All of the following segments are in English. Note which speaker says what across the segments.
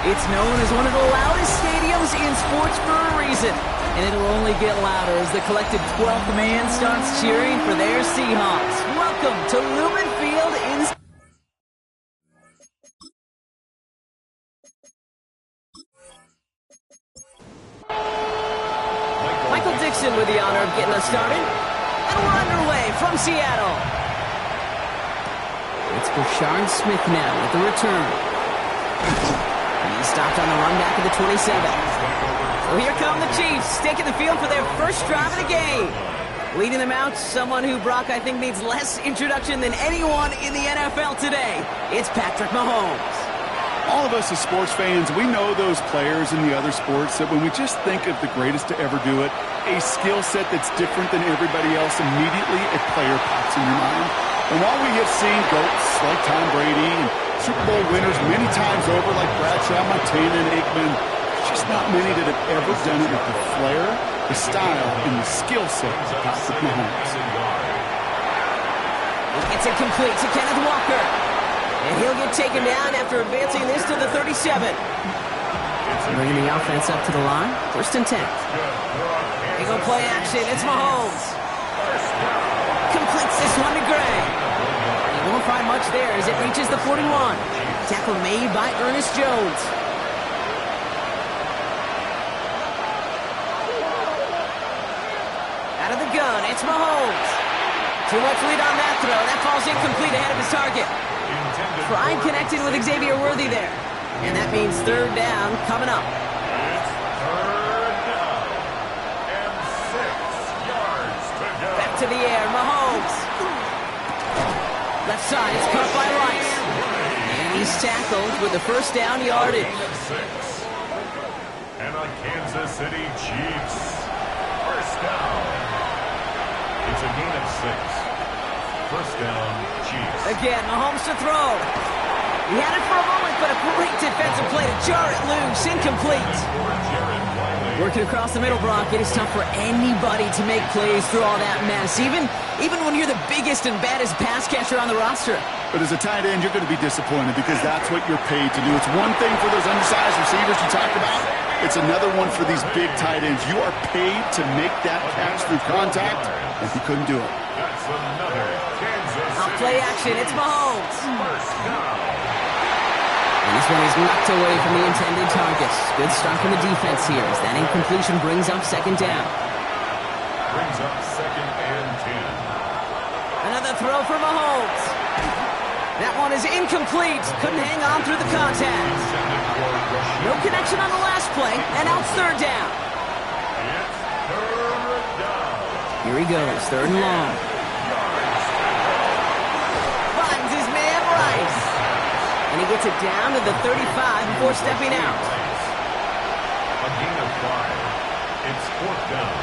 Speaker 1: It's known as one of the loudest stadiums in sports for a reason. And it'll only get louder as the collective 12th man starts cheering for their Seahawks. Welcome to Lumen Field in... Michael Dixon with the honor of getting us started. And we're underway from Seattle. It's Brashard Smith now with the return. He stopped on the run back of the 27. So here come the Chiefs, taking the field for their first drive of the game. Leading them out, someone who Brock I think needs less introduction than anyone in the NFL today. It's Patrick Mahomes.
Speaker 2: All of us as sports fans, we know those players in the other sports that when we just think of the greatest to ever do it, a skill set that's different than everybody else, immediately a player pops in your mind. And while we have seen GOATs like Tom Brady and Super Bowl winners many times over like Bradshaw, Montana, and Aikman, there's just not many that have ever done it with the flair, the style, and the skill set of Patrick Mahomes.
Speaker 1: It's incomplete to Kenneth Walker. And he'll get taken down after advancing this to the 37. Bringing the offense up to the line. First and 10. They go play action. It's Mahomes. Completes this one to Gray. He won't find much there as it reaches the 41. Tackle made by Ernest Jones. Out of the gun, it's Mahomes. Too much lead on that throw. That falls incomplete ahead of his target. Pride connected with Xavier Worthy there. And that means third down coming up.
Speaker 3: It's third down and 6 yards to go.
Speaker 1: Back to the air, Mahomes. Left side, it's caught by Rice. And he's tackled with the first down yardage.
Speaker 3: And a Kansas City Chiefs first down. It's a gain of 6. First down, Chiefs.
Speaker 1: Again, Mahomes to throw. He had it for a moment, but a great defensive play to jar it loose. Incomplete. Working across the middle, Brock, it is tough for anybody to make plays through all that mess, even when you're the biggest and baddest pass catcher on the roster.
Speaker 2: But as a tight end, you're going to be disappointed because that's what you're paid to do. It's one thing for those undersized receivers you talked about. It's another one for these big tight ends. You are paid to make that catch through contact, and he couldn't do it.
Speaker 3: That's another Kansas City.
Speaker 1: Off play action, it's Mahomes.
Speaker 3: First down.
Speaker 1: And this one is knocked away from the intended targets. Good start from the defense here as that incompletion brings up second down.
Speaker 3: Brings up second and 10.
Speaker 1: Another throw for Mahomes. That one is incomplete. Couldn't hang on through the contact. No connection on the last play, and now it's third down.
Speaker 3: It's third down.
Speaker 1: Here he goes, third and long. Finds his man Rice. And he gets it down to the 35 before stepping out.
Speaker 3: A gain of 5. It's fourth down.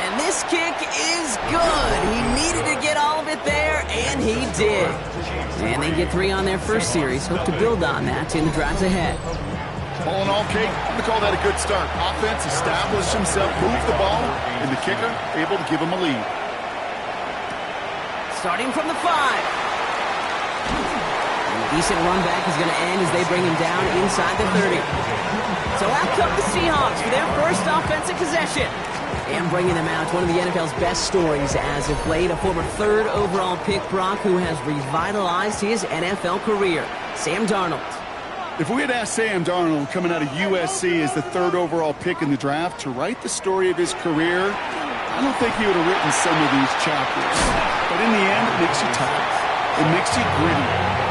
Speaker 1: And this kick is good. He needed to get all of it there, and he did. And they get 3 on their first series. Hope to build on that in the drives ahead.
Speaker 2: All in all, Kate, I'm going to call that a good start. Offense established himself, moved the ball, and the kicker able to give him a lead.
Speaker 1: Starting from the 5. And a decent run back is going to end as they bring him down inside the 30. So out come the Seahawks for their first offensive possession. And bringing them out, one of the NFL's best stories as of late, a former 3rd overall pick, Brock, who has revitalized his NFL career, Sam Darnold.
Speaker 2: If we had asked Sam Darnold, coming out of USC as the 3rd overall pick in the draft, to write the story of his career, I don't think he would have written some of these chapters. But in the end, it makes you tough. It makes you gritty.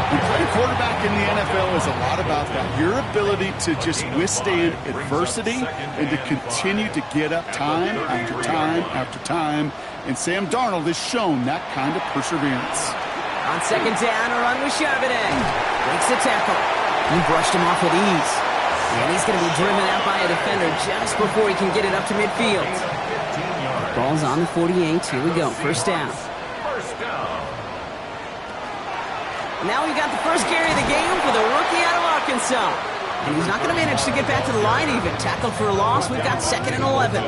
Speaker 2: And playing quarterback in the NFL is a lot about that. Your ability to just withstand adversity and to continue to get up time after time after time. And Sam Darnold has shown that kind of perseverance.
Speaker 1: On second down, a run with Charbonnet. Breaks the tackle. He brushed him off with ease. And he's going to be driven out by a defender just before he can get it up to midfield. Ball's on the 48. Here we go. First down. Now we've got the first carry of the game for the rookie out of Arkansas. And he's not going to manage to get back to the line even. Tackled for a loss. We've got second and 11.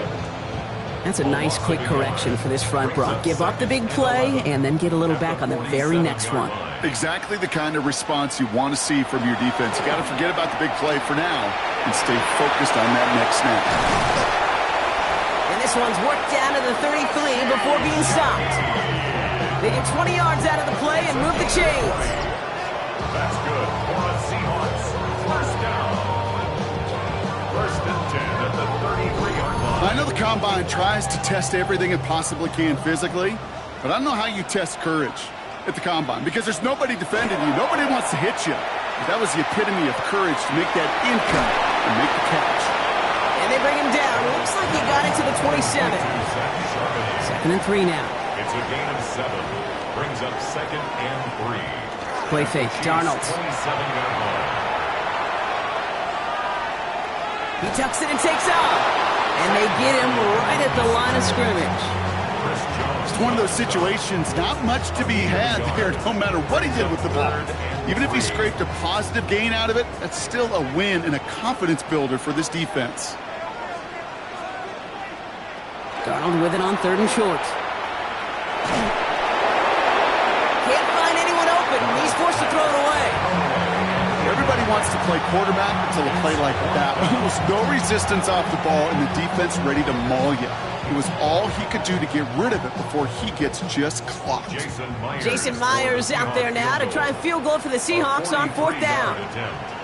Speaker 1: That's a nice quick correction for this front, Brock. Give up the big play and then get a little back on the very next one.
Speaker 2: Exactly the kind of response you want to see from your defense. You got to forget about the big play for now and stay focused on that next snap.
Speaker 1: And this one's worked down to the 33 before being stopped. They get 20 yards out of the play and move the chains.
Speaker 3: That's good for the Seahawks. First down. First and 10 at the 33-yard line.
Speaker 2: I know the Combine tries to test everything it possibly can physically, but I don't know how you test courage at the Combine because there's nobody defending you. Nobody wants to hit you. But that was the epitome of courage to make that income and make the catch.
Speaker 1: And they bring him down. Looks like he got it to the 27. Second and 3 now.
Speaker 3: It's a gain of 7. Brings up second and 3.
Speaker 1: Play fake. Darnold.
Speaker 3: 27-yard line.
Speaker 1: He tucks it and takes off. And they get him right at the line of scrimmage.
Speaker 2: It's one of those situations, not much to be had there no matter what he did with the ball. Even if he scraped a positive gain out of it, that's still a win and a confidence builder for this defense.
Speaker 1: Darnold with it on 3rd and short. Can't find anyone open. He's forced to throw it away.
Speaker 2: Everybody wants to play quarterback until a play like that. Almost no resistance off the ball and the defense ready to maul you. It was all he could do to get rid of it before he gets just clocked.
Speaker 1: Jason Myers out there now to try and field goal for the Seahawks on 4th down.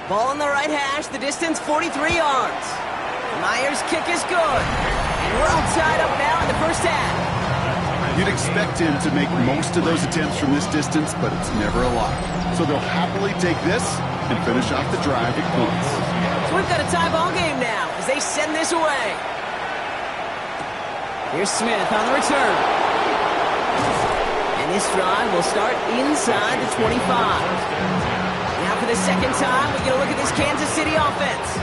Speaker 1: Ball on the right hash, the distance 43 yards. Myers' kick is good. And we're all tied up now in the first half.
Speaker 2: You'd expect him to make most of those attempts from this distance, but it's never a lot. So they'll happily take this and finish off the drive with points.
Speaker 1: So we've got a tie ball game now as they send this away. Here's Smith on the return. And this drive will start inside the 25. Now for the second time, we get a look at this Kansas City offense.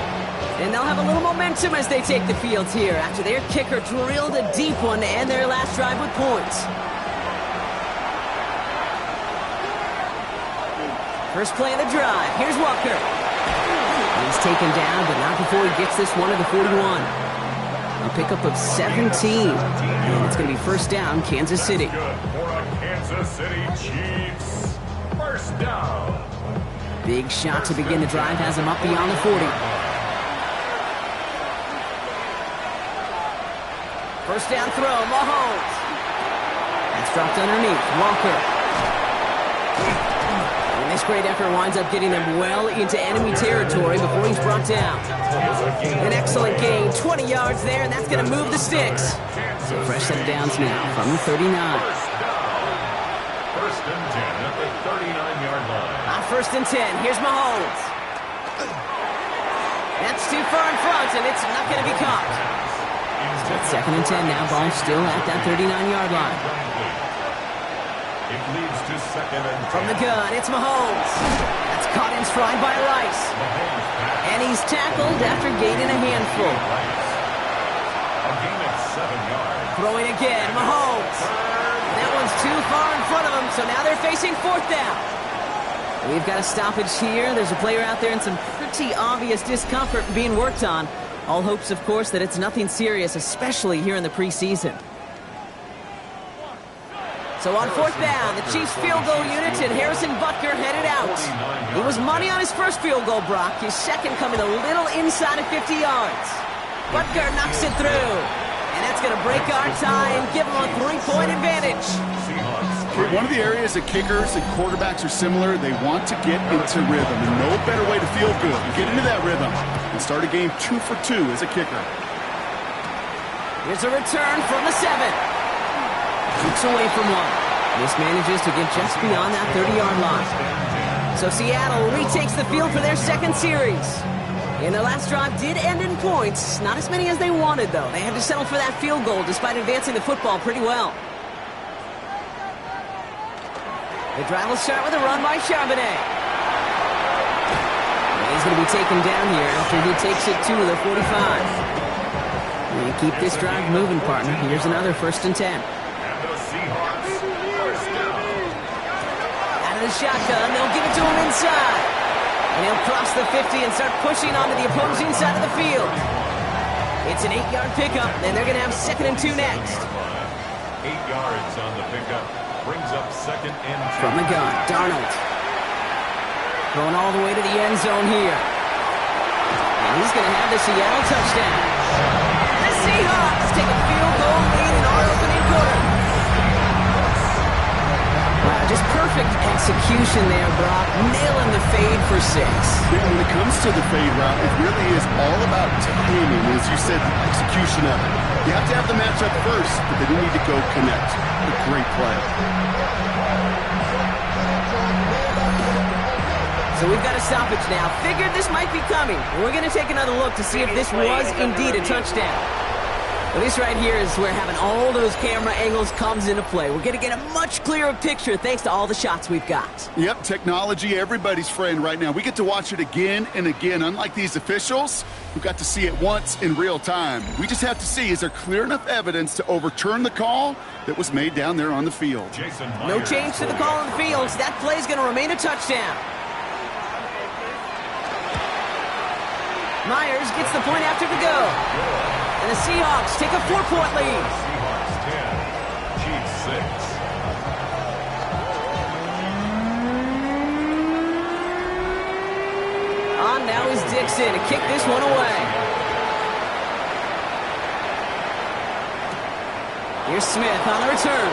Speaker 1: And they'll have a little momentum as they take the field here after their kicker drilled a deep one to end their last drive with points. First play of the drive. Here's Walker. He's taken down, but not before he gets this one to the 41. A pickup of 17. And it's going to be first down, Kansas City.
Speaker 3: Good for a Kansas City Chiefs. First down.
Speaker 1: Big shot to begin the drive has him up beyond the 40. First down throw, Mahomes. That's dropped underneath. Walker. And this great effort winds up getting them well into enemy territory before he's brought down. An excellent gain, 20 yards there, and that's going to move the sticks. So fresh set of downs now from the 39.
Speaker 3: First and 10 at the 39-yard line.
Speaker 1: On 1st and 10, here's Mahomes. That's too far in front, and it's not going to be caught. It's 2nd and 10 now, ball still at that 39-yard line.
Speaker 3: It leads to 2nd and 10.
Speaker 1: From the gun, it's Mahomes. That's caught in stride by Rice. And he's tackled after gaining a handful.
Speaker 3: A gain of 7 yards.
Speaker 1: Throwing again, Mahomes. And that one's too far in front of him, so now they're facing 4th down. We've got a stoppage here. There's a player out there in some pretty obvious discomfort being worked on. All hopes, of course, that it's nothing serious, especially here in the preseason. So on 4th down, the Chiefs field goal unit and Harrison Butker headed out. He was money on his first field goal, Brock. His second coming a little inside of 50 yards. Butker knocks it through. And that's going to break our tie and give him a 3-point advantage.
Speaker 2: One of the areas that kickers and quarterbacks are similar, they want to get into rhythm. And no better way to feel good. Get into that rhythm and start a game 2 for 2 as a kicker.
Speaker 1: Here's a return from the 7. Keeps away from one. This manages to get just beyond that 30-yard line. So Seattle retakes the field for their second series. And their last drive did end in points. Not as many as they wanted, though. They had to settle for that field goal despite advancing the football pretty well. The drive will start with a run by Charbonnet. He's going to be taken down here after he takes it to the 45. And keep this drive moving, partner. Here's another 1st and 10.
Speaker 3: And the Seahawks, first down.
Speaker 1: Out of the shotgun, they'll give it to him inside. And he'll cross the 50 and start pushing onto the opposing side of the field. It's an 8-yard pickup, and they're going to have 2nd and 2 next.
Speaker 3: 8 yards on the pickup. Brings up 2nd and 2.
Speaker 1: From the gun, Darnold. Going all the way to the end zone here. And he's going to have the Seattle touchdown. The Seahawks take a field goal lead in our opening quarter. Wow, just perfect execution there, Brock. Nailing the fade for 6.
Speaker 2: Yeah, when it comes to the fade route, it really is all about timing. As you said, the execution of it. You have to have the matchup first, but then you need to go connect. A great play.
Speaker 1: So we've got a stoppage now. Figured this might be coming. We're going to take another look to see if this was indeed a touchdown. Well, this right here is where having all those camera angles comes into play. We're going to get a much clearer picture thanks to all the shots we've got.
Speaker 2: Yep, technology, everybody's friend right now. We get to watch it again and again. Unlike these officials, we got to see it once in real time. We just have to see, is there clear enough evidence to overturn the call that was made down there on the field?
Speaker 1: No change to the call on the field. So that play is going to remain a touchdown. Myers gets the point after the go. And the Seahawks take a 4-point lead.
Speaker 3: Seahawks 10, Chiefs 6.
Speaker 1: On now is Dixon to kick this one away. Here's Smith on the return.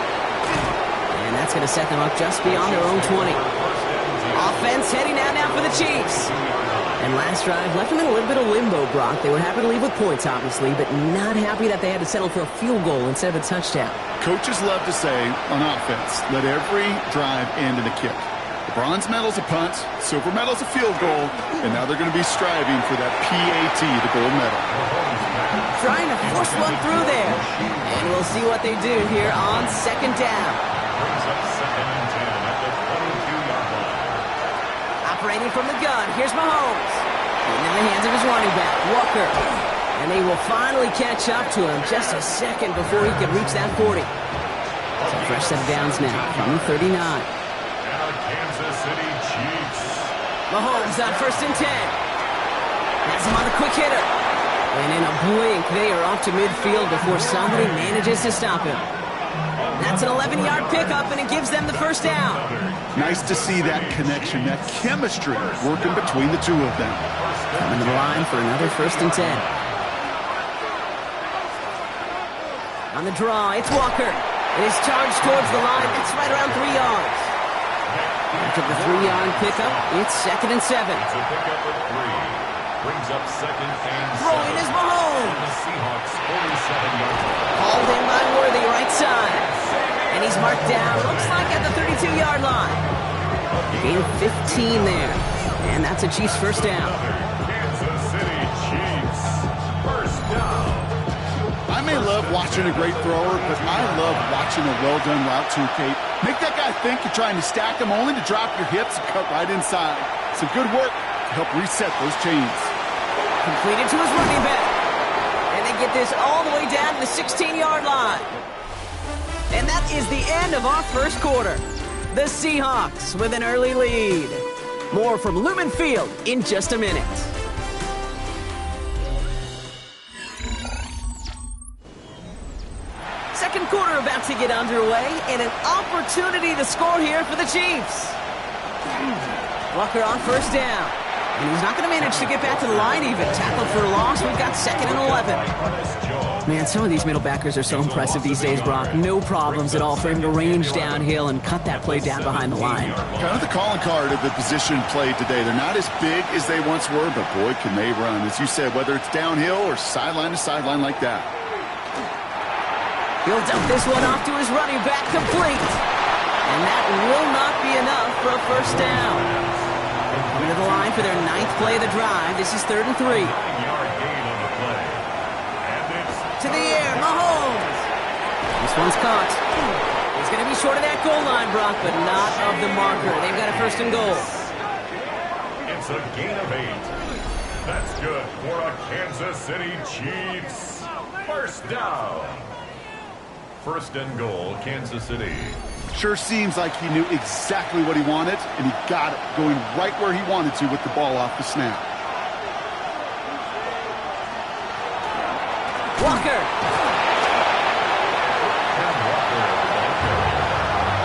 Speaker 1: And that's going to set them up just beyond their own 20. Offense heading out now for the Chiefs. And last drive left them in a little bit of limbo, Brock. They were happy to leave with points, obviously, but not happy that they had to settle for a field goal instead of a touchdown.
Speaker 2: Coaches love to say, on offense, let every drive end in a kick. The bronze medal's a punt, silver medal's a field goal, and now they're going to be striving for that PAT, the gold medal.
Speaker 1: Trying to force one through there. And we'll see what they do here on 2nd down.
Speaker 3: Brings up 2nd and 10 at the 22-yard line.
Speaker 1: Operating from the gun, here's Mahomes. And in the hands of his running back, Walker. And they will finally catch up to him just a second before he can reach that 40. So fresh set of downs now from the 39.
Speaker 3: And the Kansas City Chiefs.
Speaker 1: Mahomes on 1st and 10. Has him on the quick hitter. And in a blink, they are off to midfield before somebody manages to stop him. That's an 11-yard pickup, and it gives them the 1st down.
Speaker 2: Nice to see that connection, that chemistry working between the two of them.
Speaker 1: Coming to the line for another 1st and 10. On the draw, it's Walker. It is charged towards the line. It's right around 3 yards. After the 3-yard pickup, it's 2nd and 7.
Speaker 3: It's a pickup of 3. Brings up 2nd and 7.
Speaker 1: Throwing is Mahomes.
Speaker 3: The Seahawks 47-yard line.
Speaker 1: Called in by Worthy, right side. And he's marked down, looks like at the 32-yard line. Gain 15 there. And that's a Chiefs 1st down.
Speaker 3: Kansas City Chiefs 1st down.
Speaker 2: I may love watching a great thrower, but I love watching a well-done route too, Kate. Make that guy think you're trying to stack him only to drop your hips and cut right inside. Some good work to help reset those chains.
Speaker 1: Completed to his running back. And they get this all the way down to the 16-yard line. And that is the end of our 1st quarter. The Seahawks with an early lead. More from Lumen Field in just a minute. Second quarter about to get underway, and an opportunity to score here for the Chiefs. Walker on 1st down. And he's not going to manage to get back to the line even. Tackled for a loss. We've got 2nd and 11. Man, some of these middle backers are so impressive these days, Brock. No problems at all for him to range downhill and cut that play down behind the line.
Speaker 2: Kind of the calling card of the position played today. They're not as big as they once were, but boy, can they run. As you said, whether it's downhill or sideline to sideline like that.
Speaker 1: He'll dump this one off to his running back, complete. And that will not be enough for a 1st down. Coming to the line for their 9th play of the drive. This is 3rd and 3.
Speaker 3: 9-yard gain on the play. And it's
Speaker 1: to the air, Mahomes. This one's caught. He's going to be short of that goal line, Brock, but not of the marker. They've got a 1st and goal.
Speaker 3: It's a gain of 8. That's good for a Kansas City Chiefs 1st down. 1st and goal, Kansas City.
Speaker 2: Sure seems like he knew exactly what he wanted, and he got it, going right where he wanted to with the ball off the snap.
Speaker 1: Walker.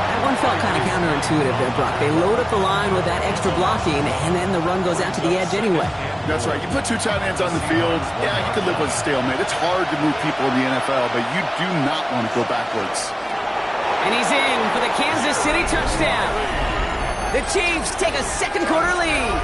Speaker 1: That one felt kind of counterintuitive there, Brock. They load up the line with that extra blocking, and then the run goes out to the edge anyway.
Speaker 2: That's right. You put two tight ends on the field, yeah, you can live with a stalemate. It's hard to move people in the NFL, but you do not want to go backwards.
Speaker 1: And he's in for the Kansas City touchdown. The Chiefs take a second quarter lead.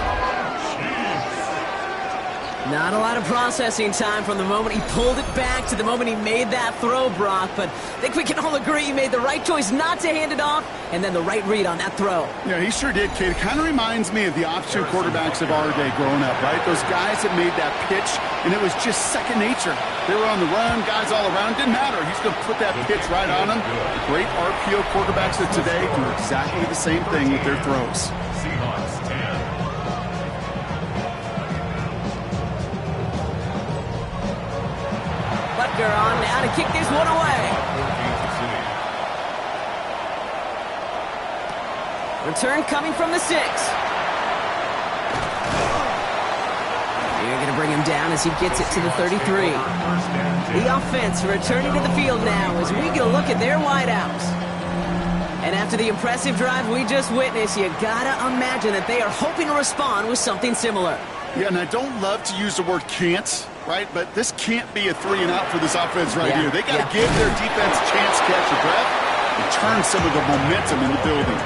Speaker 1: Not a lot of processing time from the moment he pulled it back to the moment he made that throw, Brock. But I think we can all agree he made the right choice not to hand it off, and then the right read on that throw.
Speaker 2: Yeah, he sure did, Kate. It kind of reminds me of the option quarterbacks of our day growing up, right? Those guys that made that pitch, and it was just second nature. They were on the run, guys all around. Didn't matter. He's going to put that pitch right on them. The great RPO quarterbacks of today do exactly the same thing with their throws.
Speaker 3: Seahawks 10.
Speaker 1: Butker on now to kick this one away. Return coming from the 6. You're going to bring him down as he gets it to the 33. The offense returning to the field now as we get a look at their wideouts. And after the impressive drive we just witnessed, you got to imagine that they are hoping to respond with something similar.
Speaker 2: Yeah, and I don't love to use the word can't, right? But this can't be a 3-and-out for this offense right here. They got to give their defense a chance to catch a breath and turn some of the momentum in the building.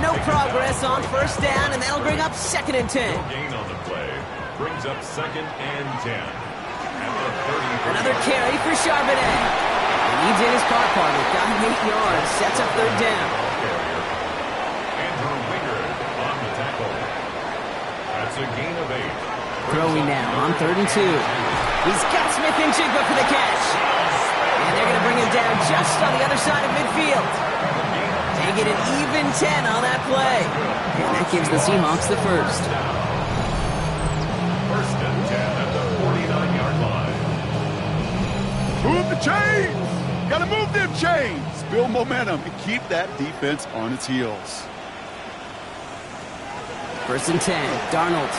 Speaker 1: No progress on first down, and that'll bring up 2nd and 10.
Speaker 3: No gain on the play. Brings up 2nd and 10. At the 30.
Speaker 1: Another carry for Charbonnet. Leads in his car partner. Got him 8 yards. Sets up 3rd down.
Speaker 3: Andrew Wingard on the tackle. That's a gain of 8.
Speaker 1: Throwing now on 3rd and 2. He's got Smith and Jigba for the catch. And they're going to bring him down just on the other side of midfield. They get an even 10 on that play. And that gives the Seahawks the first.
Speaker 3: 1st and 10 at the 49-yard line.
Speaker 2: Move the chains! Got to move them chains! Build momentum and keep that defense on its heels.
Speaker 1: 1st and 10. Darnold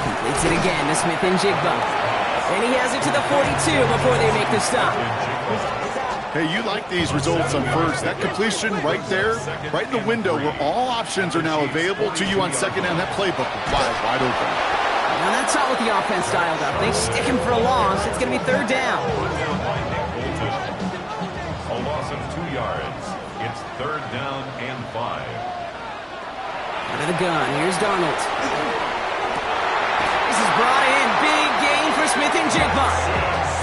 Speaker 1: completes it again to Smith and Jigba. And he has it to the 42 before they make the stop.
Speaker 2: Hey, you like these results on first. That completion right there, right in the window where all options are now available to you on 2nd down. That playbook wide open.
Speaker 1: Now that's not what the offense dialed up. They stick him for a loss. It's going to be 3rd down.
Speaker 3: A loss of 2 yards. It's 3rd down and 5.
Speaker 1: Out of the gun. Here's Darnold. This is brought in. Big gain for Smith and Jigba.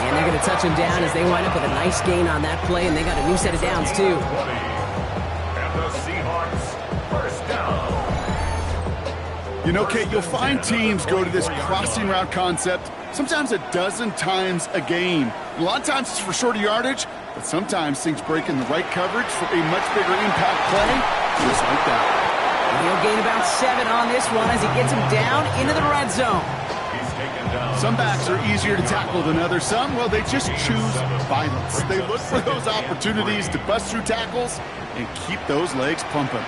Speaker 1: And they're going to touch him down as they wind up with a nice gain on that play, and they got a new set of downs, too.
Speaker 3: And the Seahawks, 1st down.
Speaker 2: You know, Kate, you'll find teams go to this crossing route concept sometimes a dozen times a game. A lot of times it's for shorter yardage, but sometimes things break in the right coverage for a much bigger impact play, just like that.
Speaker 1: And he'll gain about 7 on this one as he gets him down into the red zone.
Speaker 2: Some backs are easier to tackle than others. Some, well, they just choose violence. They look for those opportunities to bust through tackles and keep those legs pumping.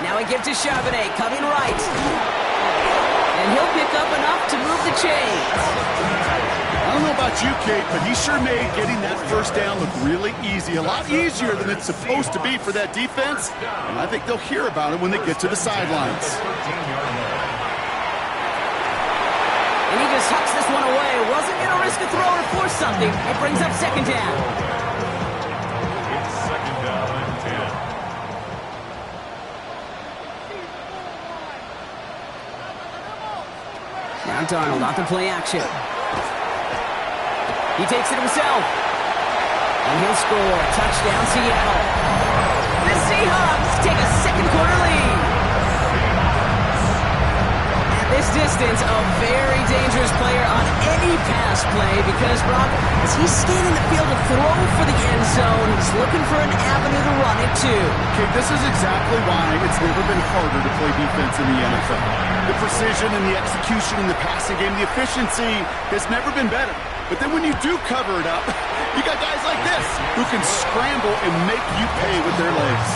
Speaker 1: Now he gives to Charbonnet, coming right. And he'll pick up enough to move the chains.
Speaker 2: I don't know about you, Kate, but he sure made getting that first down look really easy. A lot easier than it's supposed to be for that defense. And I think they'll hear about it when they get to the sidelines.
Speaker 1: And he just hucks this one away. Wasn't going to risk a throw or force something. It brings up 2nd down.
Speaker 3: It's 2nd down and 10.
Speaker 1: Now Darnold off the play action. He takes it himself. And he'll score. Touchdown, Seattle. The Seahawks take a second quarter lead. At this distance, a very dangerous player on any pass play because, Brock, as he's scanning the field to throw for the end zone, he's looking for an avenue to run it to.
Speaker 2: Okay, this is exactly why it's never been harder to play defense in the NFL. The precision and the execution in the passing game, the efficiency has never been better. But then when you do cover it up, you got guys like this who can scramble and make you pay with their legs.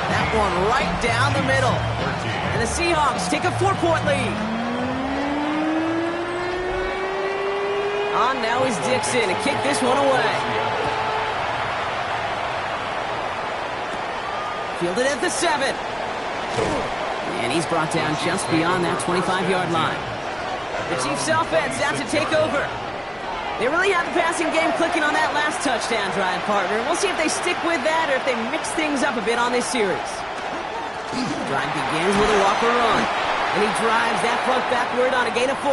Speaker 1: That one right down the middle. And the Seahawks take a 4-point lead. On now is Dixon to kick this one away. Fielded at the 7. And he's brought down just beyond that 25-yard line. The Chiefs offense out to take over. They really have the passing game clicking on that last touchdown drive, partner. We'll see if they stick with that or if they mix things up a bit on this series. The drive begins with a walker run. And he drives that front backward on a gain of 4.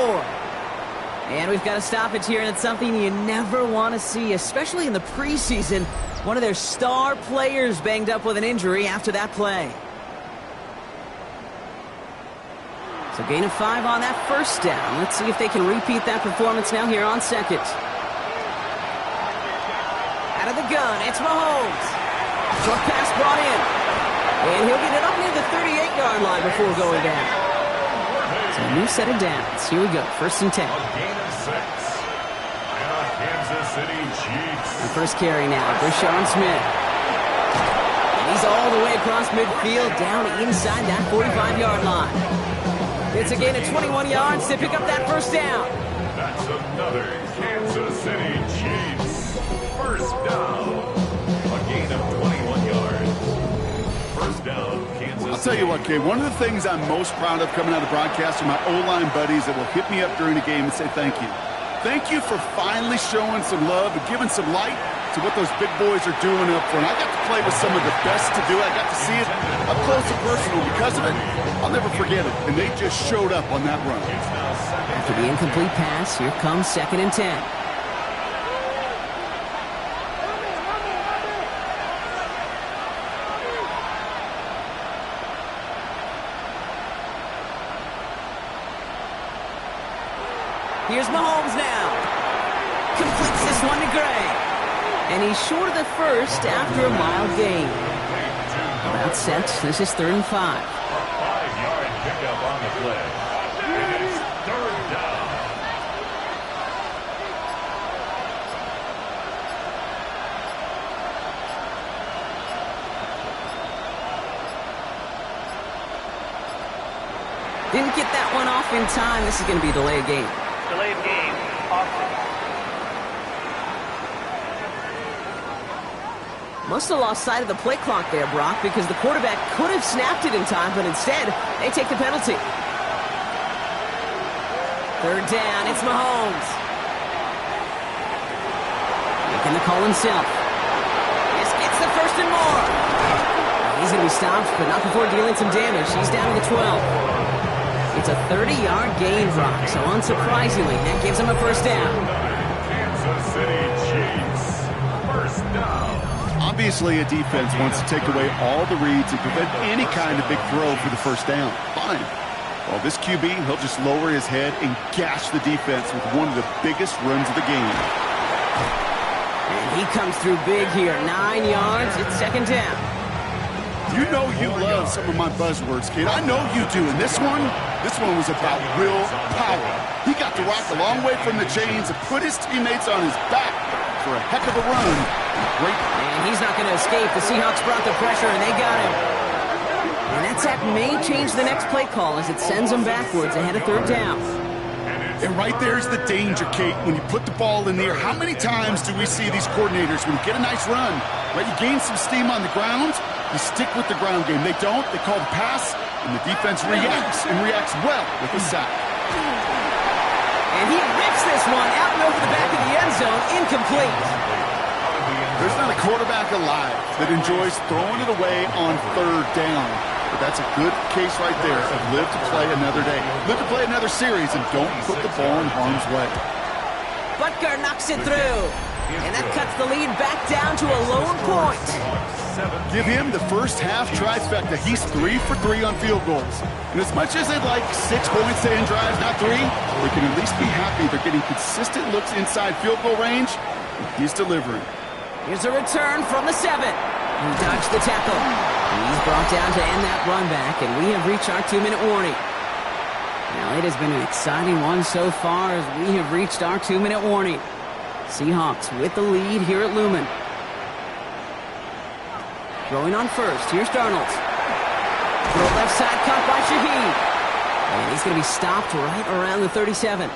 Speaker 1: And we've got a stoppage here, and it's something you never want to see, especially in the preseason. One of their star players banged up with an injury after that play. So gain of 5 on that first down. Let's see if they can repeat that performance now here on second. Out of the gun, it's Mahomes. Short pass brought in. And he'll get it up near the 38-yard line before going down. So a new set of downs. Here we go, 1st and 10.
Speaker 3: A gain of 6. And a Kansas City Chiefs.
Speaker 1: The first carry now, Brashon Smith. And he's all the way across midfield, down inside that 45-yard line. It's a gain of 21 yards to pick up that first down.
Speaker 3: That's another Kansas City Chiefs. First down. A gain of 21 yards. First down, Kansas City.
Speaker 2: I'll tell you what, Gabe, one of the things I'm most proud of coming out of the broadcast are my O-line buddies that will hit me up during the game and say thank you. Thank you for finally showing some love and giving some light to what those big boys are doing up front. I got to play with some of the best to do it. I got to see it up close and personal. Because of it, I'll never forget it. And they just showed up on that run.
Speaker 1: After the incomplete pass, here comes 2nd and 10. Here's Mahomes now. Completes this one to Gray. And he's short of the first after a mild gain. That's set. This is 3rd and 5.
Speaker 3: A 5-yard pickup on the play. It is 3rd down.
Speaker 1: Didn't get that one off in time. This is going to be a delayed game.
Speaker 4: Delayed game. Offense.
Speaker 1: Must have lost sight of the play clock there, Brock, because the quarterback could have snapped it in time, but instead, they take the penalty. 3rd down, it's Mahomes. Making the call himself. This gets the 1st and more. He's going to be stopped, but not before dealing some damage. He's down to the 12. It's a 30-yard gain, Brock, so unsurprisingly, that gives him a 1st down.
Speaker 3: Kansas City Chiefs. 1st down.
Speaker 2: Obviously, a defense wants to take away all the reads and prevent any kind of big throw for the 1st down. Fine. Well, this QB, he'll just lower his head and gash the defense with one of the biggest runs of the game.
Speaker 1: And he comes through big here. 9 yards. It's 2nd down.
Speaker 2: You know you love some of my buzzwords, kid. I know you do. And this one was about real power. He got to rock a long way from the chains and put his teammates on his back for a heck of a run. Great.
Speaker 1: And he's not going to escape. The Seahawks brought the pressure, and they got him. And that sack may change the next play call as it sends them backwards ahead of 3rd down.
Speaker 2: And right there's the danger, Kate, when you put the ball in the air. How many times do we see these coordinators, when you get a nice run, right, you gain some steam on the ground, you stick with the ground game. They don't. They call the pass, and the defense reacts, and reacts well with the sack.
Speaker 1: And he rips this one out and over the back of the end zone, incomplete.
Speaker 2: There's not a quarterback alive that enjoys throwing it away on 3rd down. But that's a good case right there of live to play another day. Live to play another series and don't put the ball in harm's way.
Speaker 1: Butker knocks it through. And that cuts the lead back down to a lone point.
Speaker 2: Give him the first half trifecta. He's 3 for 3 on field goals. And as much as they'd like 6 points to end drives, not 3, they can at least be happy they're getting consistent looks inside field goal range. And he's delivering.
Speaker 1: Here's a return from the 7. He dodged the tackle. He's brought down to end that run back, and we have reached our 2-minute warning. Now, it has been an exciting one so far as we have reached our 2-minute warning. Seahawks with the lead here at Lumen. Throwing on first. Here's Darnold. Throw left side, caught by Shaheed. And he's going to be stopped right around the 37.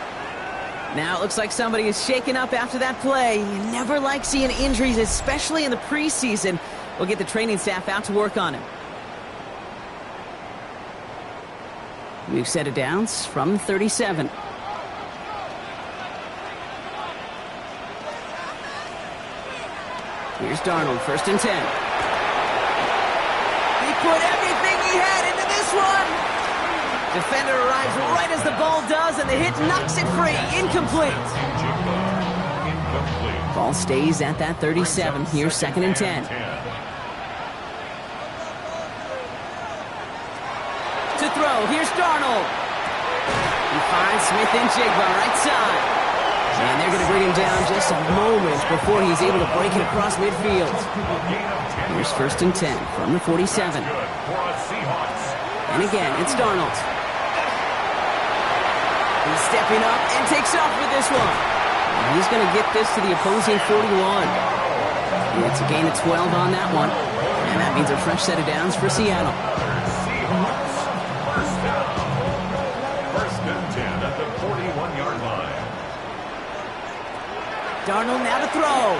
Speaker 1: Now it looks like somebody is shaken up after that play. You never like seeing injuries, especially in the preseason. We'll get the training staff out to work on him. New set of downs from 37. Here's Darnold, 1st and 10. He put everything he had into this one. Defender arrives right as the ball does, and the hit knocks it free. Incomplete. Ball stays at that 37. Here's 2nd and 10. To throw, here's Darnold. He finds Smith and Jigba right side. And they're going to bring him down just a moment before he's able to break it across midfield. Here's 1st and 10 from the 47. And again, it's Darnold. He's stepping up and takes off with this one. And he's going to get this to the opposing 41. And it's a gain of 12 on that one. And that means a fresh set of downs for Seattle.
Speaker 3: Seahawks, 1st down. 1st and 10 at the 41-yard line.
Speaker 1: Darnold now to throw.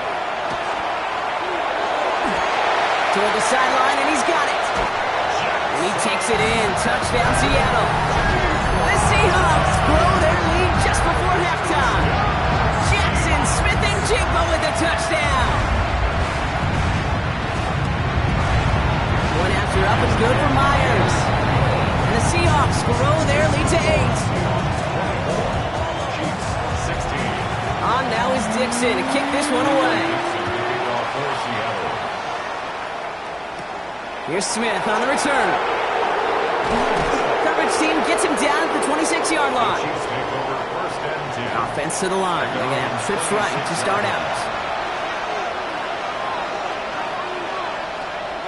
Speaker 1: Toward the sideline, and he's got it. And he takes it in. Touchdown, Seattle. The Seahawks blow their lead just before halftime. Jackson, Smith, and Jigba with a touchdown. One after up is good for Myers. And the Seahawks grow their lead to 8. On now is Dixon to kick this one away. Here's Smith on the return. Coverage team gets him down at the 26-yard line. Offense to the line. They're going to have trips right to start out.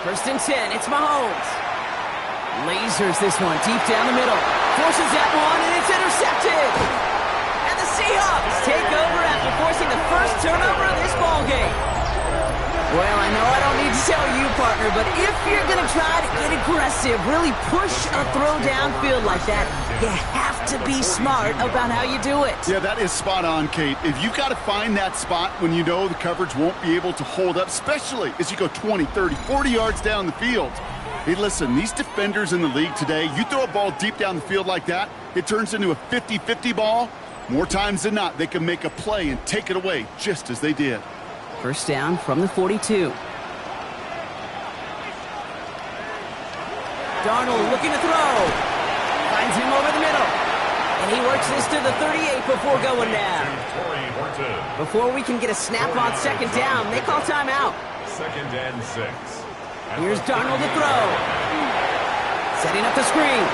Speaker 1: 1st and 10. It's Mahomes. Lasers this one deep down the middle. Forces that one, and it's intercepted. And the Seahawks take over after forcing the first turnover of this ballgame. Well, I know I don't need to tell you, partner, but if you're going to try to get aggressive, really push a throw downfield like that, you have to be smart about how you do it.
Speaker 2: Yeah, that is spot on, Kate. If you've got to find that spot when you know the coverage won't be able to hold up, especially as you go 20, 30, 40 yards down the field. Hey, listen, these defenders in the league today, you throw a ball deep down the field like that, it turns into a 50-50 ball. More times than not, they can make a play and take it away just as they did.
Speaker 1: 1st down from the 42. Darnold looking to throw. Finds him over the middle. And he works this to the 38 before going down. Before we can get a snap on 2nd down, they call timeout.
Speaker 3: 2nd and 6.
Speaker 1: Here's Darnold to throw. Setting up the screen.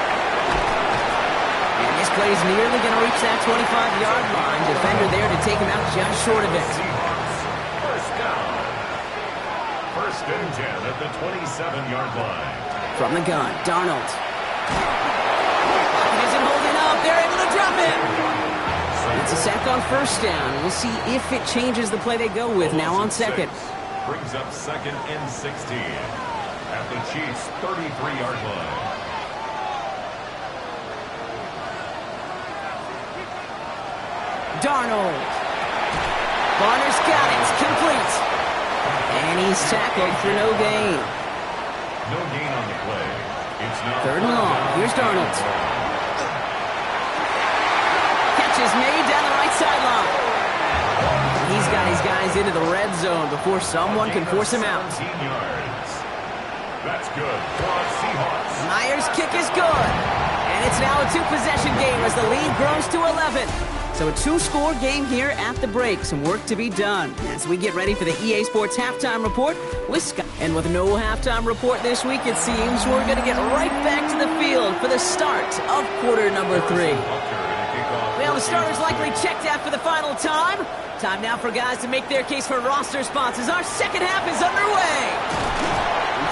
Speaker 1: And this play is nearly going to reach that 25-yard line. Defender there to take him out just short of it.
Speaker 3: 1st and 10 at the 27-yard line.
Speaker 1: From the gun, Darnold. He isn't holding up. They're able to drop him. It's a sack on 1st down. We'll see if it changes the play they go with now on 2nd.
Speaker 3: Brings up 2nd and 16 at the Chiefs' 33-yard line.
Speaker 1: Darnold. Barner's got it. It's complete. And he's tackled for no gain.
Speaker 3: No gain on the play. It's now
Speaker 1: 3rd and long. Here's Darnold. Catch is made down the right sideline. He's got his guys into the red zone before someone can force him out.
Speaker 3: 17 yards. That's good for our Seahawks.
Speaker 1: Myers' kick is good. And it's now a 2-possession game as the lead grows to 11. So a 2-score game here at the break. Some work to be done as we get ready for the EA Sports Halftime Report with Scott. And with no halftime report this week, it seems we're going to get right back to the field for the start of quarter number 3. Well, the starters likely checked out for the final time. Time now for guys to make their case for roster spots as our second half is underway.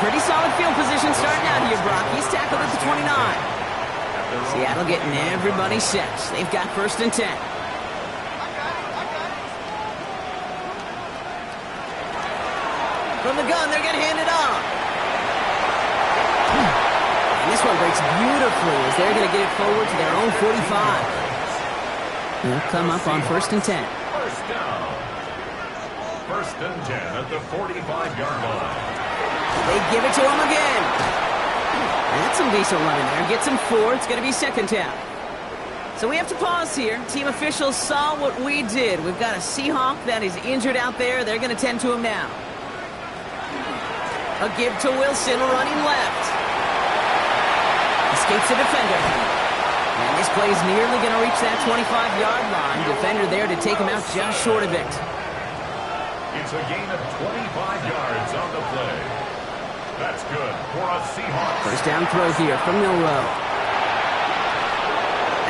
Speaker 1: Pretty solid field position starting out here, Brock. He's tackled at the 29. Seattle getting everybody set. They've got 1st and 10. From the gun, they're going to hand it off. And this one breaks beautifully as they're going to get it forward to their own 45. He'll come up on 1st and 10.
Speaker 3: First down. 1st and 10 at the 45-yard line.
Speaker 1: They give it to him again. That's some decent running there. Gets him 4. It's going to be 2nd down. So we have to pause here. Team officials saw what we did. We've got a Seahawk that is injured out there. They're going to tend to him now. A give to Wilson, running left. Escapes the defender. And this play is nearly going to reach that 25-yard line. Defender there to take him out just short of it.
Speaker 3: It's a gain of 25 yards on the play. That's good for a Seahawks.
Speaker 1: 1st down throw here from Milrow.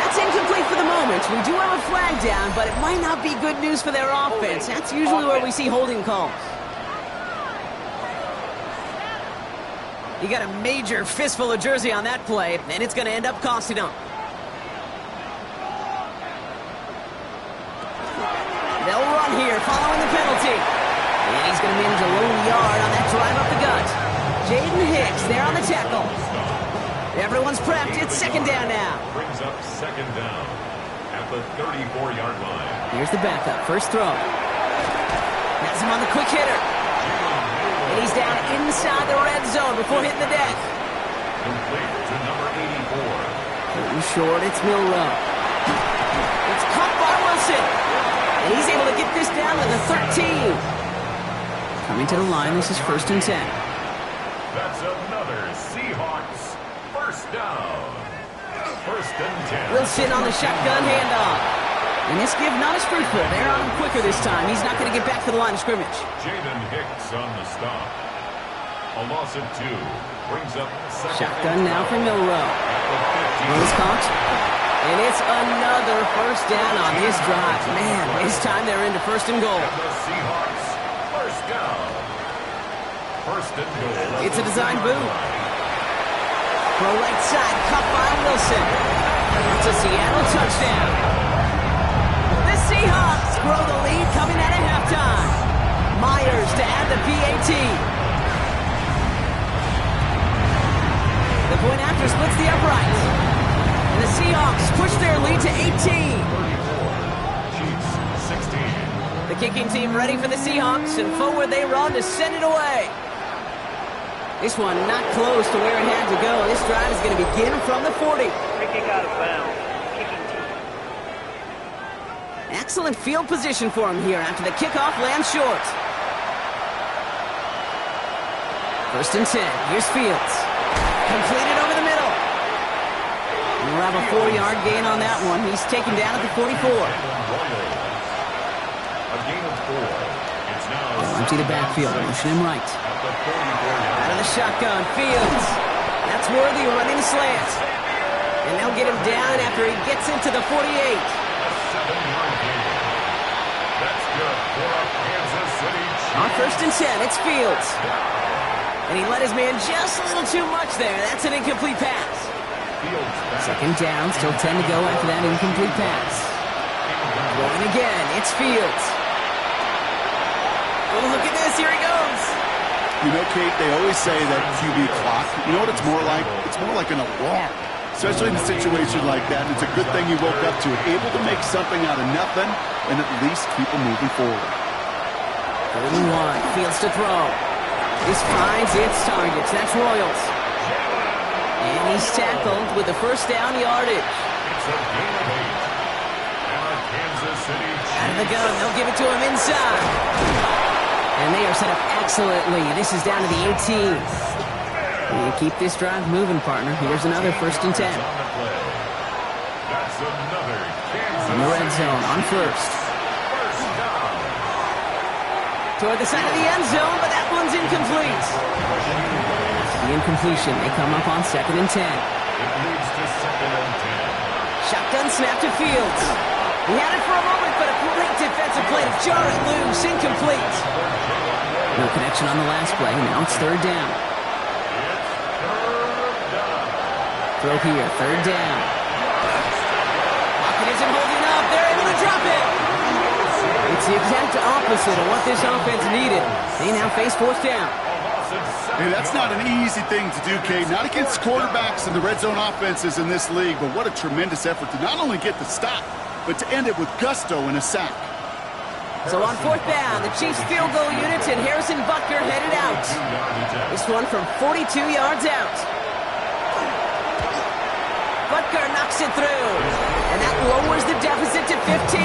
Speaker 1: That's incomplete for the moment. We do have a flag down, but it might not be good news for their offense. That's usually where we see holding calls. You got a major fistful of jersey on that play, and it's going to end up costing them. They'll run here following the penalty. And he's going to manage a lone yard on that drive up the gut. Jaden Hicks there on the tackle. Everyone's prepped. It's 2nd down now.
Speaker 3: Brings up 2nd down at the 34-yard line.
Speaker 1: Here's the backup. 1st throw. Has him on the quick hitter. And he's down inside the red zone before hitting the deck.
Speaker 3: Complete to number 84.
Speaker 1: Pretty short. It's Milrow. It's caught by Wilson. And he's able to get this down to the 13. Coming to the line, this is 1st and 10.
Speaker 3: That's another Seahawks 1st down. 1st and 10.
Speaker 1: Wilson on the shotgun handoff. And this give not as fruitful. They're on him quicker this time. He's not going to get back to the line of scrimmage.
Speaker 3: Jaden Hicks on the stop. A loss of 2. Brings up 2nd.
Speaker 1: Shotgun now for Milrow. Rose caught. And it's another 1st down on this drive. Man, this time they're into 1st and goal.
Speaker 3: The Seahawks 1st down. 1st and goal.
Speaker 1: It's a design boot. Throw right side, cut by Wilson. It's a Seattle touchdown. The Seahawks grow the lead coming out of halftime. Myers to add the PAT. The point after splits the uprights. And the Seahawks push their lead to 18.
Speaker 3: Chiefs 16.
Speaker 1: The kicking team ready for the Seahawks, and forward they run to send it away. This one not close to where it had to go. This drive is going to begin from the 40.
Speaker 4: Free kick out of bounds. Kicking team.
Speaker 1: Excellent field position for him here after the kickoff lands short. 1st and 10. Here's Fields. Completed over the middle. And we'll have a 4-yard gain on that one. He's taken down at the 44.
Speaker 3: A gain of 4. It's now
Speaker 1: empty the backfield. Motion him right.
Speaker 3: at the 44-yard.
Speaker 1: Out of the shotgun. Fields. That's worthy running the slant. And they'll get him down after he gets into the 48.
Speaker 3: A 7-yard gain. That's good for a Kansas City Chiefs.
Speaker 1: On 1st and 10, it's Fields. And he let his man just a little too much there. That's an incomplete pass.
Speaker 3: Fields back.
Speaker 1: 2nd down, still 10 to go after that incomplete pass. Rolling again, it's Fields. Oh, look at this, here he goes.
Speaker 2: You know, Kate, they always say that QB clock, you know what it's more like? It's more like an alarm. Especially in a situation like that, and it's a good thing you woke up to it. Able to make something out of nothing and at least keep them moving forward.
Speaker 1: 31, Fields to throw. This finds its targets. That's Royals. And he's tackled with the 1st down yardage.
Speaker 3: It's a gain of 8. And a Kansas City Chiefs.
Speaker 1: Out of the gun, they'll give it to him inside. And they are set up excellently. This is down to the 18. And keep this drive moving, partner. Here's another 1st and 10.
Speaker 3: On the play. That's another Kansas
Speaker 1: In the red
Speaker 3: City
Speaker 1: zone on 1st.
Speaker 3: First down.
Speaker 1: Toward the side of the end zone, but that one's incomplete. The incompletion, they come up on 2nd and 10.
Speaker 3: It leads to 2nd and 10.
Speaker 1: Shotgun snap to Fields. He had it for a moment, but a great defensive play to jar it loose. Incomplete. No connection on the last play. Now it's 3rd down. Throw here, 3rd down. Pocket isn't holding up. They're able to drop it. It's the exact opposite of what this offense needed. They now face 4th down.
Speaker 2: Hey, that's not an easy thing to do, Kate. Not against quarterbacks and the red zone offenses in this league, but what a tremendous effort to not only get the stop, but to end it with gusto and a sack.
Speaker 1: So on fourth down, the Chiefs field goal unit and Harrison Butker headed out. This one from 42 yards out. Butker knocks it through, and that lowers the deficit to 15.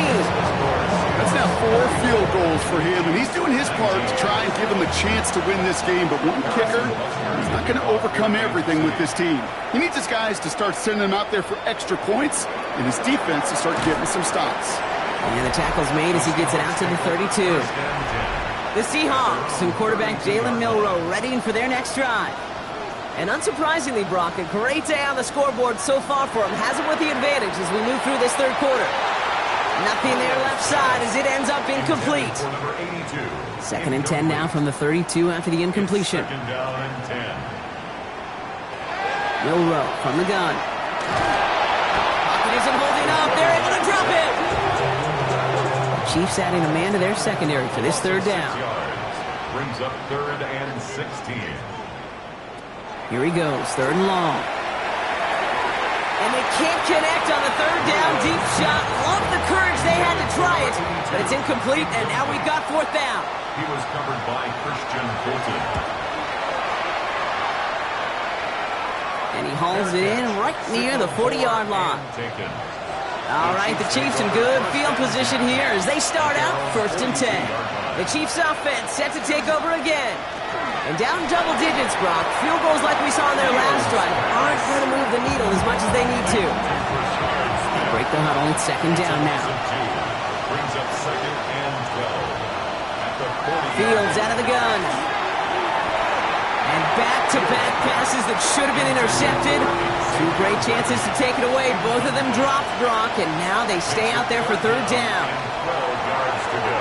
Speaker 2: That's now 4 field goals for him, and he's doing his part to try and give him a chance to win this game. But one kicker is not going to overcome everything with this team. He needs his guys to start sending them out there for extra points, and his defense to start getting some stops.
Speaker 1: And the tackle's made as he gets it out to the 32. The Seahawks and quarterback Jalen Milroe readying for their next drive. And unsurprisingly, Brock, a great day on the scoreboard so far for him. Has him with the advantage as we move through this third quarter. Nothing there left side as it ends up incomplete. 2nd and 10 now from the 32 after the incompletion. Milroe from the gun. Pocket isn't holding up. They're able to drop it. Chiefs adding a man to their secondary for this third down.
Speaker 3: Brings up 3rd and 16.
Speaker 1: Here he goes, 3rd and long. And they can't connect on the 3rd down deep shot. Love the courage they had to try it, but it's incomplete, and now we've got 4th down.
Speaker 3: He was covered by Christian Fulton.
Speaker 1: And he hauls it in right near the 40-yard line. All right, the Chiefs in good field position here as they start out 1st and 10. The Chiefs offense set to take over again. And down double digits, Brock. Field goals like we saw in their last drive aren't going to move the needle as much as they need to. Break the huddle. It's 2nd down now.
Speaker 3: Brings up 2nd and 12. At the 40.
Speaker 1: Fields out of the gun. And back-to-back passes that should have been intercepted. 2 great chances to take it away. Both of them dropped, Brock, and now they stay out there for 3rd down.
Speaker 3: 12 yards to go.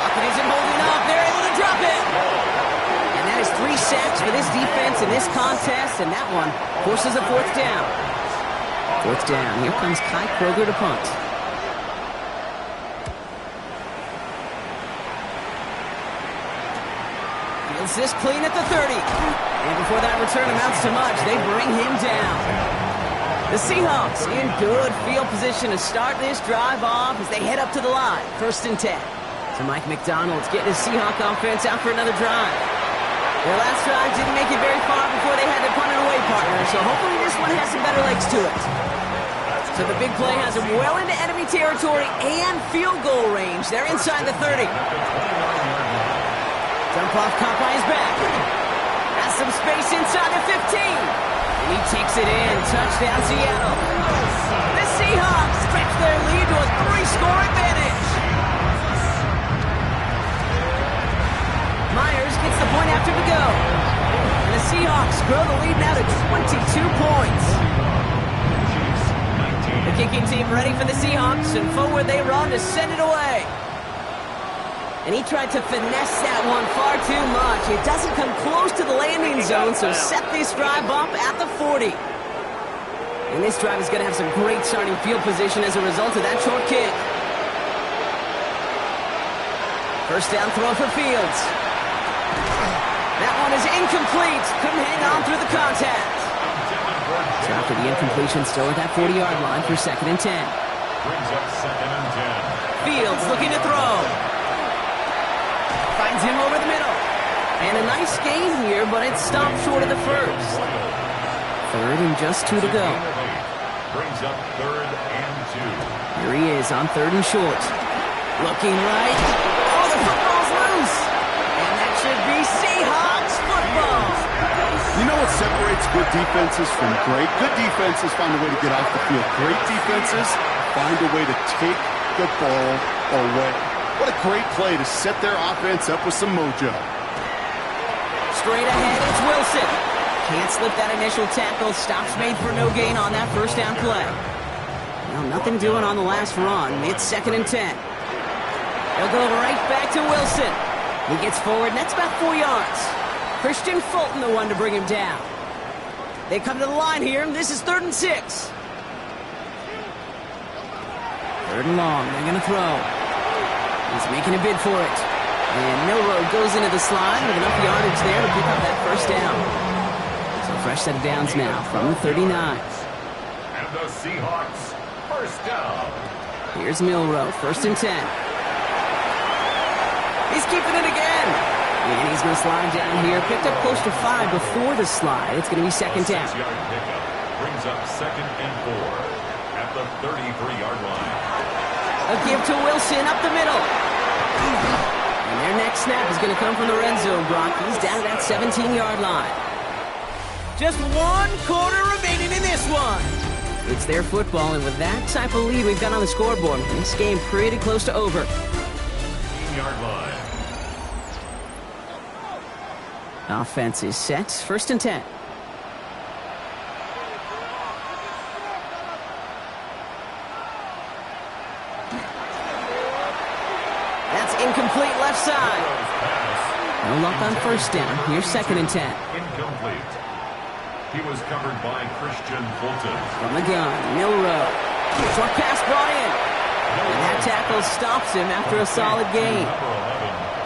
Speaker 1: Pocket isn't holding up. They're able to drop it. And that is 3 sacks for this defense in this contest, and that one forces a 4th down. 4th down. Here comes Kai Kroger to punt. Fields this clean at the 30. And before that return amounts to much, they bring him down. The Seahawks in good field position to start this drive off as they head up to the line. 1st and 10. So Mike McDonald's getting his Seahawk offense out for another drive. Their last drive didn't make it very far before they had to punt it away, partner, so hopefully this one has some better legs to it. So the big play has them well into enemy territory and field goal range. They're inside the 30. Dump off caught by his back. Has some space inside the 15. And he takes it in. Touchdown, Seattle. The Seahawks stretch their lead to a 3-score advantage. Myers gets the point after to go. And the Seahawks grow the lead now to 22 points. The kicking team ready for the Seahawks, and forward they run to send it away. And he tried to finesse that one far too much. It doesn't come close to the landing zone, so set this drive up at the 40. And this drive is going to have some great starting field position as a result of that short kick. 1st down throw for Fields. That one is incomplete. Couldn't hang on through the contact. So after the incompletion, still at that 40-yard line for 2nd and 10.
Speaker 3: Brings up 2nd and 10.
Speaker 1: Fields looking to throw. Finds him over the middle. And a nice gain here, but it's stopped short of the 1st. 3rd and just 2 to go.
Speaker 3: Brings up 3rd and 2.
Speaker 1: Here he is on 3rd and short. Looking right. Oh, the football's loose. And that should be Seahawks football.
Speaker 2: You know what separates good defenses from great? Good defenses find a way to get off the field. Great defenses find a way to take the ball away. What a great play to set their offense up with some mojo.
Speaker 1: Straight ahead, it's Wilson. Can't slip that initial tackle. Stops made for no gain on that 1st down play. Well, nothing doing on the last run. It's 2nd and 10. They'll go right back to Wilson. He gets forward, and that's about 4 yards. Christian Fulton, the one to bring him down. They come to the line here, and this is 3rd and 6. 3rd and long. They're going to throw. He's making a bid for it. And Milroe goes into the slide with enough yardage there to pick up that 1st down. So fresh set of downs now from the 39.
Speaker 3: And the Seahawks First down.
Speaker 1: Here's Milroe, 1st and 10. He's keeping it again. And he's going to slide down here. Picked up close to 5 before the slide. It's going to be 2nd down.
Speaker 3: 6-yard pickup brings up 2nd and 4 at the 33-yard line.
Speaker 1: A give to Wilson up the middle. And their next snap is going to come from the red zone, Brock. He's down at that 17-yard line. Just 1 quarter remaining in this one. It's their football, and with that type of lead we've got on the scoreboard, this game pretty close to over.
Speaker 3: 15-yard line.
Speaker 1: Offense is set. 1st and 10. That's incomplete left side. No luck on 1st down. Here's 2nd and 10.
Speaker 3: Incomplete. He was covered by Christian Fulton.
Speaker 1: From the gun, Milroe. Short pass brought in. And that tackle stops him after a solid gain.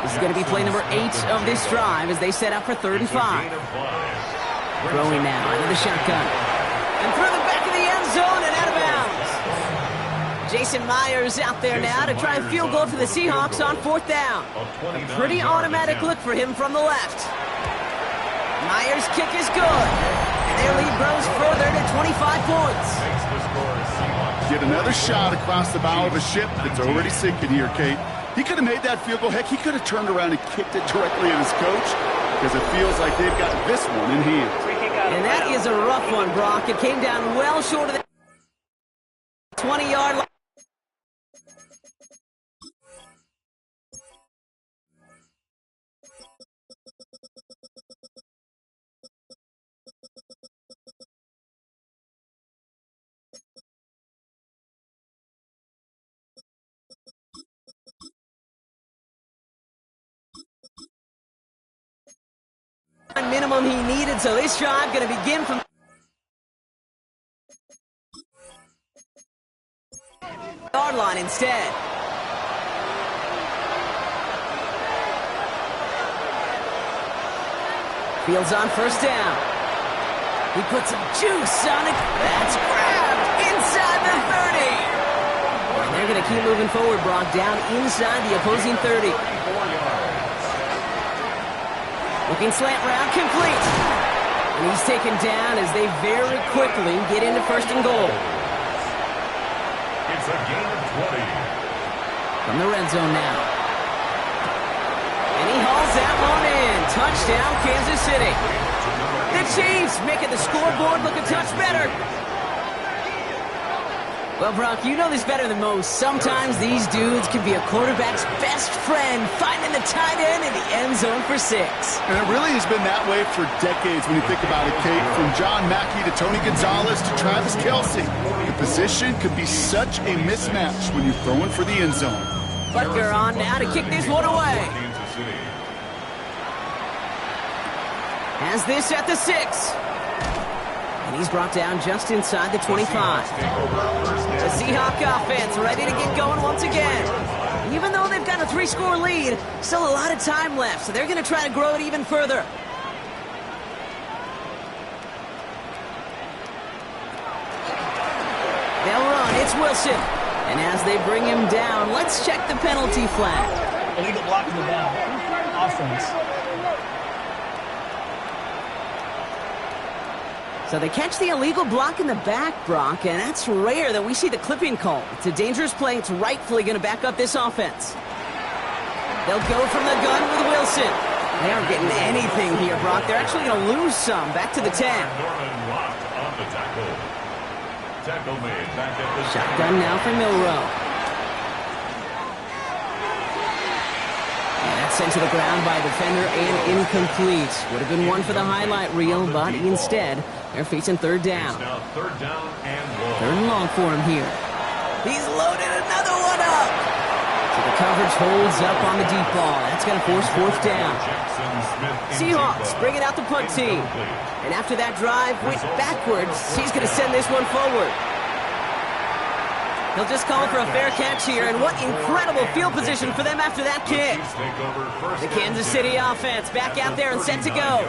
Speaker 1: This is going to be play number 8 of this drive as they set up for 3rd and 5. Throwing now out of the shotgun. And through the back of the end zone and out of bounds. Jason Myers out there now to try a field goal for the Seahawks on 4th down. A pretty automatic look for him from the left. Myers' kick is good. And their lead grows further to 25 points.
Speaker 2: Get another shot across the bow of a ship that's already sinking here, Kate. He could have made that field goal. Heck, he could have turned around and kicked it directly at his coach because it feels like they've got this one in hand.
Speaker 1: And that is a rough one, Brock. It came down well short of the 20-yard line. Minimum he needed, so this drive going to begin from yard line instead. Fields on 1st down. He puts some juice on it. That's grabbed inside the 30. And they're going to keep moving forward, Brock, down inside the opposing 30. Looking slant route, complete. And he's taken down as they very quickly get into 1st and goal.
Speaker 3: It's a gain of 20.
Speaker 1: From the red zone now. And he hauls that one in. Touchdown, Kansas City. The Chiefs making the scoreboard look a touch better. Well, Brock, you know this better than most. Sometimes these dudes can be a quarterback's best friend, finding the tight end in the end zone for 6.
Speaker 2: And it really has been that way for decades when you think about it, Kate. From John Mackey to Tony Gonzalez to Travis Kelce. The position could be such a mismatch when you're throwing for the end zone.
Speaker 1: Butker on now to kick this one away. Has this at the 6. And he's brought down just inside the 25. The Seahawks offense ready to get going once again. Even though they've got a 3-score lead, still a lot of time left, so they're going to try to grow it even further. They'll run. It's Wilson. And as they bring him down, let's check the penalty flag.
Speaker 5: Illegal blocking the down. Offense.
Speaker 1: So they catch the illegal block in the back, Brock, and that's rare that we see the clipping call. It's a dangerous play. It's rightfully going to back up this offense. They'll go from the gun with Wilson. They aren't getting anything here, Brock. They're actually going to lose some. Back to the 10.
Speaker 3: Norman locked on the tackle. Tackle made back at the
Speaker 1: Shotgun now for Milroe. And that's sent to the ground by a defender and incomplete. Would have been one for the highlight reel, but instead, they're facing 3rd down.
Speaker 3: It's now 3rd down and long.
Speaker 1: 3rd and long for him here. He's loaded another one up. So the coverage holds up on the deep ball. That's going to force 4th down. Seahawks bringing out the punt team. And after that drive went backwards, he's going to send this one forward. He'll just call for a fair catch here, and what incredible field position for them after that kick. The Kansas City offense back out there and set to go.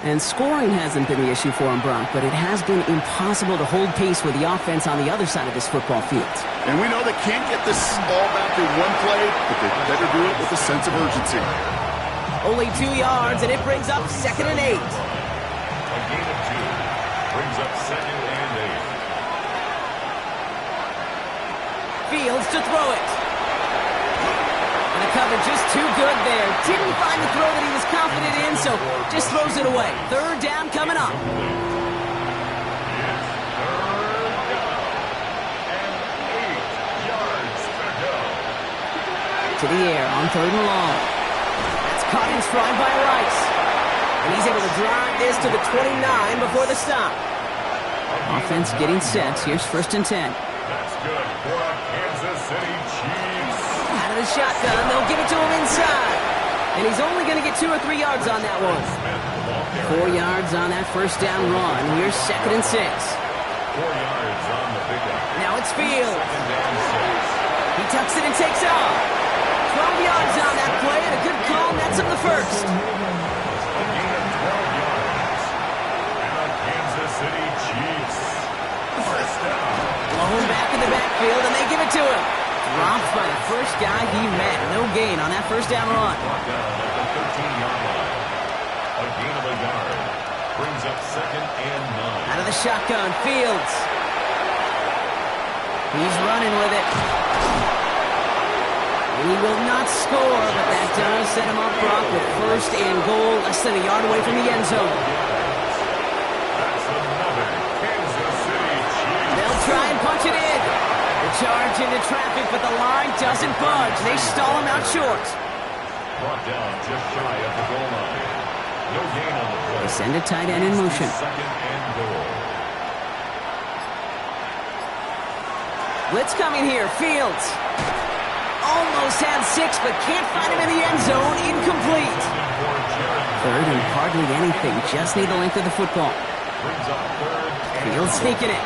Speaker 1: And scoring hasn't been the issue for him, Brock, but it has been impossible to hold pace with the offense on the other side of this football field.
Speaker 2: And we know they can't get this all back in one play, but they better do it with a sense of urgency.
Speaker 1: Only 2 yards, and it brings up 2nd and 8.
Speaker 3: A gain of 2 brings up 2nd and 8.
Speaker 1: Fields to throw it. And the cover just too good there. Didn't find the throw that he was confident in, so just throws it away. 3rd down coming up. To the air on 3rd and long. That's caught in stride by Rice. And he's able to drive this to the 29 before the stop. Offense getting set. Here's 1st and 10.
Speaker 3: That's good for a Kansas City Chiefs.
Speaker 1: Out of the shotgun, they'll give it to him inside. And he's only going to get 2 or 3 yards on that one. 4 yards on that 1st down run. Here's 2nd and 6.
Speaker 3: 4 yards on the pickup.
Speaker 1: Now it's Fields.
Speaker 3: 2nd and 6.
Speaker 1: He tucks it and takes off. 12 yards on that play, and a good call nets him the 1st.
Speaker 3: A gain of 12 yards. And the Kansas City Chiefs. 1st down.
Speaker 1: Blown back in the backfield, and they give it to him. Dropped by the first guy he met. No gain on that 1st down run.
Speaker 3: Brought down at the 13-yard line. A gain of a yard. Brings up 2nd and 9.
Speaker 1: Out of the shotgun, Fields. He's running with it. And he will not score, but that does set him up, Brock, with 1st and goal, less than a yard away from the end zone.
Speaker 3: That's another Kansas City Chiefs.
Speaker 1: They'll try and punch it in. The charge into traffic, but the line doesn't budge. They stall him out short.
Speaker 3: Brought down just shy of the goal line. No gain on the play.
Speaker 1: They send a tight end in motion.
Speaker 3: 2nd and goal.
Speaker 1: Blitz coming here. Fields. Almost had 6, but can't find him in the end zone. Incomplete. 3rd and hardly anything. Just need the length of the football.
Speaker 3: Brings up 3rd.
Speaker 1: Fields sneaking it.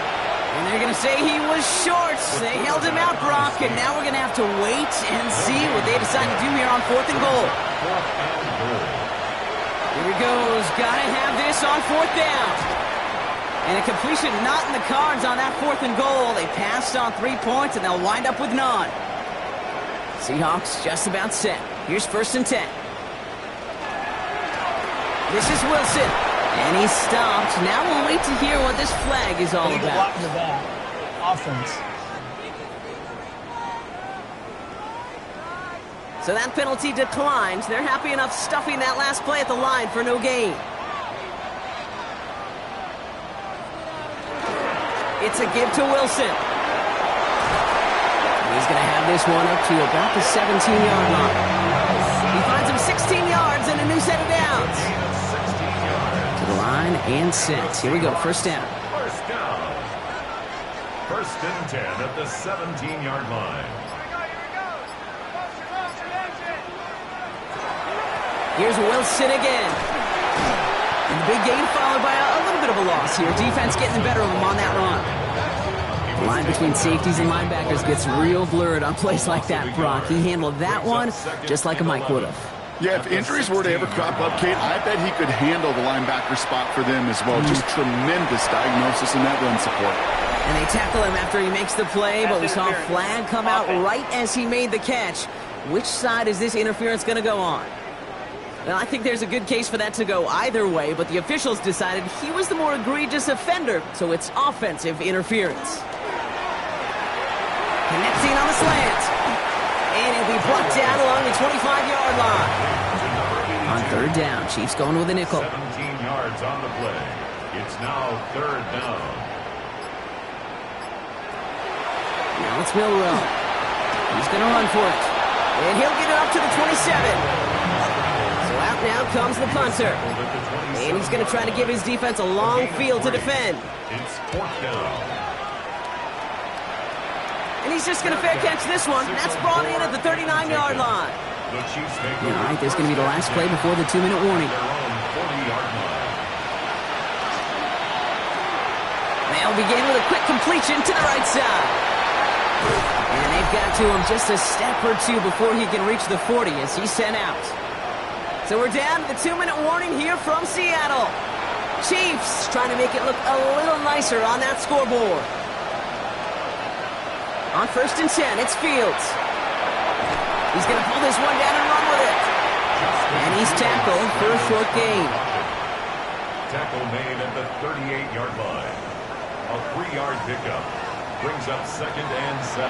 Speaker 1: And they're going to say he was short. They held him out, Brock, and now we're going to have to wait and see what they decide to do here on 4th and goal.
Speaker 3: 4th and goal.
Speaker 1: Here he goes. Got to have this on 4th down. And a completion not in the cards on that 4th and goal. They passed on 3 points, and they'll wind up with none. Seahawks just about set. Here's 1st and 10. This is Wilson. And he's stopped. Now we'll wait to hear what this flag is all
Speaker 5: Legal
Speaker 1: about.
Speaker 5: block in the back. Offense.
Speaker 1: So that penalty declines. They're happy enough stuffing that last play at the line for no gain. It's a give to Wilson. He's going to have this one up to about the 17-yard line. He finds him 16 yards and a new set of downs. To the line and set. Here we go, 1st down.
Speaker 3: 1st down. 1st and 10 at the 17-yard line.
Speaker 1: Here's Wilson again. And the big gain followed by a little bit of a loss here. Defense getting the better of him on that run. The line between safeties and linebackers gets real blurred on plays like that, Brock. He handled that one just like a Mike would have.
Speaker 2: Yeah, if injuries were to ever crop up, Kate, I bet he could handle the linebacker spot for them as well. Just tremendous diagnosis in that run support.
Speaker 1: And they tackle him after he makes the play, but we saw a flag come out right as he made the catch. Which side is this interference going to go on? Well, I think there's a good case for that to go either way, but the officials decided he was the more egregious offender, so it's offensive interference. Connecting on the slant. And it'll be brought down along the 25-yard line. On 3rd down, Chiefs going with a nickel.
Speaker 3: 17 yards on the play. It's now 3rd down.
Speaker 1: Now it's Milrow. He's going to run for it. And he'll get it up to the 27. So out now comes the punter. And he's going to try to give his defense a long field to defend.
Speaker 3: It's 4th down.
Speaker 1: And he's just going to fair catch this one. That's brought in at the 39-yard line.
Speaker 3: The Chiefs make
Speaker 1: All right, there's going to be the last play before the 2-minute warning.
Speaker 3: their own 40-yard line.
Speaker 1: They'll begin with a quick completion to the right side. And they've got to him just a step or two before he can reach the 40 as he's sent out. So we're down to the 2-minute warning here from Seattle. Chiefs trying to make it look a little nicer on that scoreboard. On 1st and 10, it's Fields. He's going to pull this one down and run with it. And he's tackled for a short gain.
Speaker 3: Tackle made at the 38-yard line. A 3-yard pickup brings up 2nd and 7.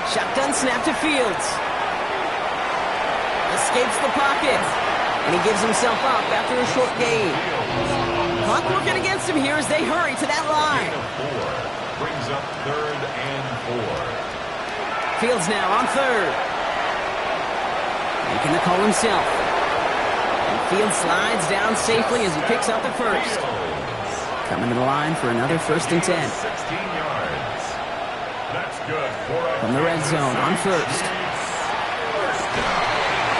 Speaker 1: Shotgun snap to Fields. Escapes the pocket. And he gives himself up after a short gain. Clock working against him here as they hurry to that line.
Speaker 3: Gain of 4 brings up 3rd and 4.
Speaker 1: Fields now on 3rd. Making the call himself. And Fields slides down safely as he picks up the first. Coming to the line for another 1st and 10.
Speaker 3: 16 yards. That's good for a
Speaker 1: From the red zone on 1st.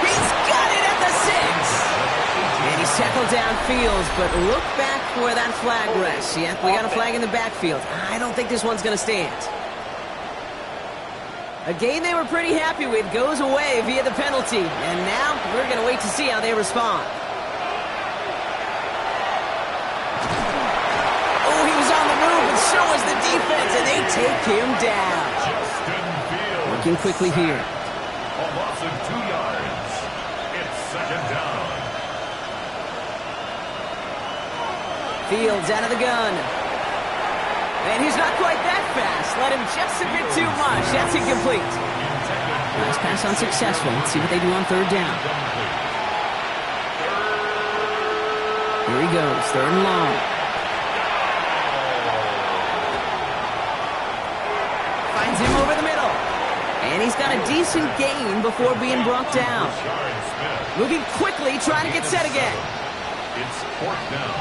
Speaker 1: He's got it at the 6. And he's tackled down Fields, but look back where that flag rests. Yeah, we got a flag in the backfield. I don't think this one's going to stand. A game they were pretty happy with goes away via the penalty. And now we're going to wait to see how they respond. Oh, he was on the move, and so was the defense, and they take him down. Working quickly here.
Speaker 3: A loss of 2 yards. It's 2nd down.
Speaker 1: Fields out of the gun. And he's not quite that fast. Let him just a bit too much. That's incomplete. Nice pass unsuccessful. Let's see what they do on 3rd down. Here he goes, 3rd and long. Finds him over the middle. And he's got a decent gain before being brought down. Moving quickly, trying to get set again.
Speaker 3: It's 4th down.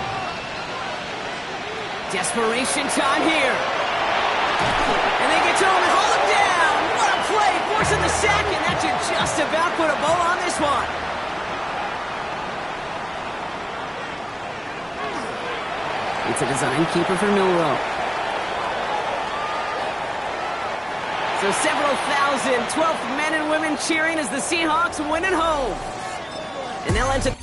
Speaker 1: Desperation time here. And they get to him and haul him down. What a play, forcing the sack, and that should just about put a bow on this one. It's a design keeper for Milrow. So several thousand 12th men and women cheering as the Seahawks win at home. And they'll enter